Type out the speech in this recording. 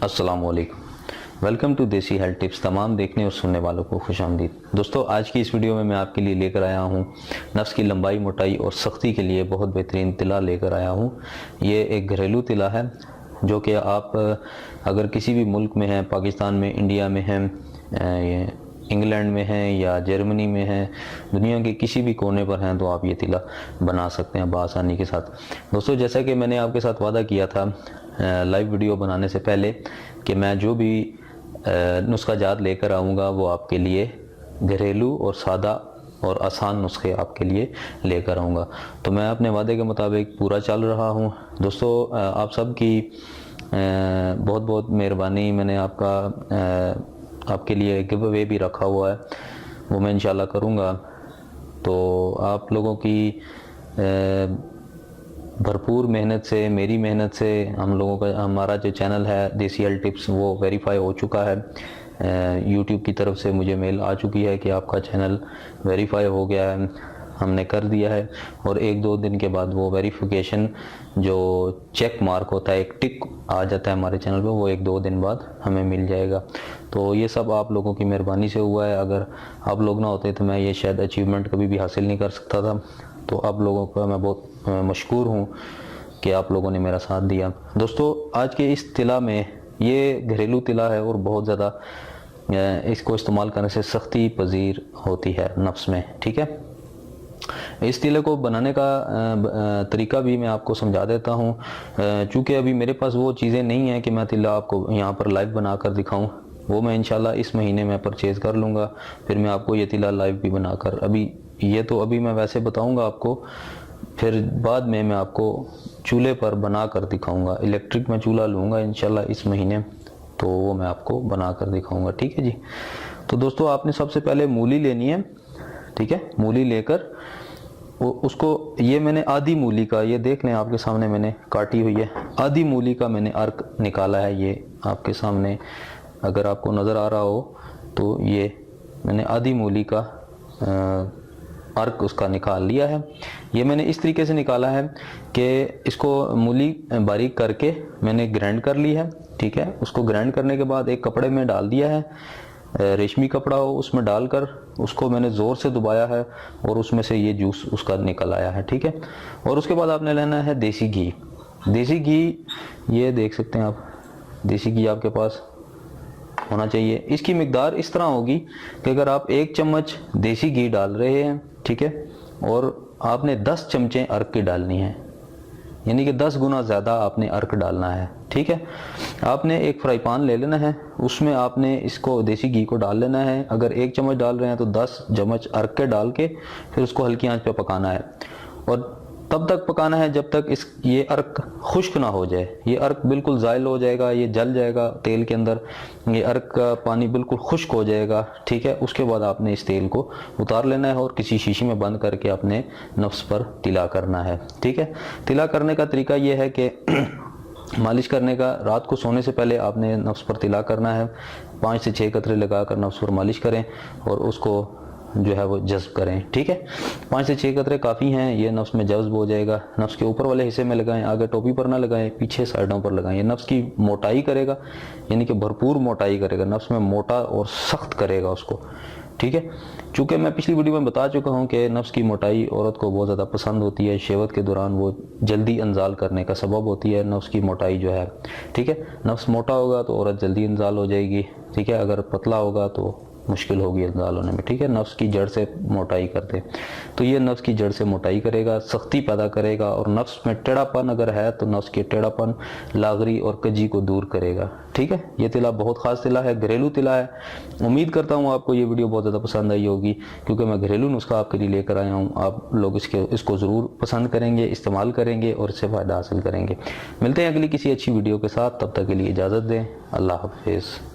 अस्सलामुअलैकुम, welcome to देसी health tips. तमाम देखने और सुनने वालों को खुशामदीद। दोस्तों, आज की इस वीडियो में मैं आपके लिए लेकर आया हूँ नफ्स की लंबाई, मोटाई और सख्ती के लिए बहुत बेहतरीन तिला लेकर आया हूँ। ये एक घरेलू तिला है जो कि आप अगर किसी भी मुल्क में हैं, पाकिस्तान में, इंडिया में हैं, इंग्लैंड में हैं या जर्मनी में हैं, दुनिया के किसी भी कोने पर हैं, तो आप ये तिला बना सकते हैं बआसानी के साथ। दोस्तों, जैसा कि मैंने आपके साथ वादा किया था लाइव वीडियो बनाने से पहले कि मैं जो भी नुस्खा जात लेकर आऊँगा वो आपके लिए घरेलू और सादा और आसान नुस्खे आपके लिए लेकर आऊँगा। तो मैं अपने वादे के मुताबिक पूरा चल रहा हूँ। दोस्तों, आप सब की बहुत बहुत मेहरबानी। मैंने आपके लिए गिव अवे भी रखा हुआ है, वो मैं इंशाल्लाह करूँगा। तो आप लोगों की भरपूर मेहनत से, मेरी मेहनत से हमारा जो चैनल है देसी हेल्थ टिप्स वो वेरीफाई हो चुका है। यूट्यूब की तरफ से मुझे मेल आ चुकी है कि आपका चैनल वेरीफाई हो गया है, हमने कर दिया है। और 1-2 दिन के बाद वो वेरिफिकेशन जो चेक मार्क होता है, एक टिक आ जाता है हमारे चैनल पे, वो 1-2 दिन बाद हमें मिल जाएगा। तो ये सब आप लोगों की मेहरबानी से हुआ है। अगर आप लोग ना होते तो मैं ये शायद अचीवमेंट कभी भी हासिल नहीं कर सकता था। तो आप लोगों का मैं बहुत मशकूर हूँ कि आप लोगों ने मेरा साथ दिया। दोस्तों, आज के इस तिला में, ये घरेलू तिला है और बहुत ज़्यादा इसको इस्तेमाल करने से सख्ती पजीर होती है नफ्स में। ठीक है, इस तिले को बनाने का तरीका भी मैं आपको समझा देता हूँ। चूँकि अभी मेरे पास वो चीज़ें नहीं हैं कि मैं तिला आपको यहाँ पर लाइव बना कर दिखाऊँ, वो मैं इंशाल्लाह इस महीने में परचेज़ कर लूँगा। फिर मैं आपको ये तिला लाइव भी बनाकर, अभी मैं वैसे बताऊँगा आपको, फिर बाद में मैं आपको चूल्हे पर बना कर दिखाऊँगा। इलेक्ट्रिक में चूल्हा लूँगा इंशाल्लाह इस महीने, तो वो मैं आपको बना कर दिखाऊँगा। ठीक है जी। तो दोस्तों, आपने सबसे पहले मूली लेनी है। ठीक है, मूली लेकर उसको, ये मैंने आधी मूली का, ये देख लें आपके सामने मैंने काटी हुई है, आधी मूली का मैंने अर्क निकाला है। ये आपके सामने अगर आपको नज़र आ रहा हो तो ये मैंने आधी मूली का अर्क उसका निकाल लिया है। ये मैंने इस तरीके से निकाला है कि इसको मूली बारीक करके मैंने ग्राइंड कर ली है। ठीक है, उसको ग्राइंड करने के बाद एक कपड़े में डाल दिया है, रेशमी कपड़ा हो उसमें डालकर उसको मैंने ज़ोर से दबाया है और उसमें से ये जूस उसका निकल आया है। ठीक है, और उसके बाद आपने लेना है देसी घी। देसी घी, ये देख सकते हैं आप, देसी घी आपके पास होना चाहिए। इसकी मिकदार इस तरह होगी कि अगर आप 1 चम्मच देसी घी डाल रहे हैं, ठीक है, और आपने 10 चमचे अर्क की डालनी है, यानी कि 10 गुना ज़्यादा आपने अर्क डालना है। ठीक है, आपने एक फ्राई पैन ले लेना है, उसमें आपने इसको देसी घी को डाल लेना है। अगर 1 चम्मच डाल रहे हैं तो 10 चम्मच अर्क के डाल के फिर उसको हल्की आंच पे पकाना है। और तब तक पकाना है जब तक ये अर्क खुश्क ना हो जाए। ये अर्क बिल्कुल ज़ायल हो जाएगा, ये जल जाएगा तेल के अंदर, ये अर्क का पानी बिल्कुल खुश्क हो जाएगा। ठीक है, उसके बाद आपने इस तेल को उतार लेना है और किसी शीशी में बंद करके अपने नफ्स पर तिला करना है। ठीक है, तिला करने का तरीका ये है कि मालिश करने का, रात को सोने से पहले आपने नफ्स पर तिला करना है। 5 से 6 कतरे लगाकर नफ्स पर मालिश करें और उसको जो है वो जज्ब करें। ठीक है, 5 से 6 कतरे काफ़ी हैं, ये नफ्स में जज्ब हो जाएगा। नफ्स के ऊपर वाले हिस्से में लगाएं, आगे टोपी पर ना लगाएं, पीछे साइडों पर लगाएं। ये नफ्स की मोटाई करेगा, यानी कि भरपूर मोटाई करेगा, नफ्स में मोटा और सख्त करेगा उसको। ठीक है, चूँकि मैं पिछली वीडियो में बता चुका हूँ कि नफ्स की मोटाई औरत को बहुत ज़्यादा पसंद होती है। शहवत के दौरान वो जल्दी इंजाल करने का सबब होती है नफ्स की मोटाई जो है। ठीक है, नफ्स मोटा होगा तो औरत जल्दी इंजाल हो जाएगी। ठीक है, अगर पतला होगा तो मुश्किल होगी इंजाल होने में। ठीक है, नफ्स की जड़ से मोटाई करते, तो ये नफ्स की जड़ से मोटाई करेगा, सख्ती पैदा करेगा। और नफ्स में टेढ़ापन अगर है तो नफ्स के टेढ़ापन, लागरी और कजी को दूर करेगा। ठीक है, ये तिला बहुत ख़ास तिला है, घरेलू तिला है। उम्मीद करता हूँ आपको ये वीडियो बहुत ज़्यादा पसंद आई होगी, क्योंकि मैं घरेलू नुस्खा आपके लिए लेकर आया हूँ। आप लोग इसको ज़रूर पसंद करेंगे, इस्तेमाल करेंगे और इससे फ़ायदा हासिल करेंगे। मिलते हैं अगली किसी अच्छी वीडियो के साथ, तब तक के लिए इजाज़त दें। अल्लाह हाफिज़।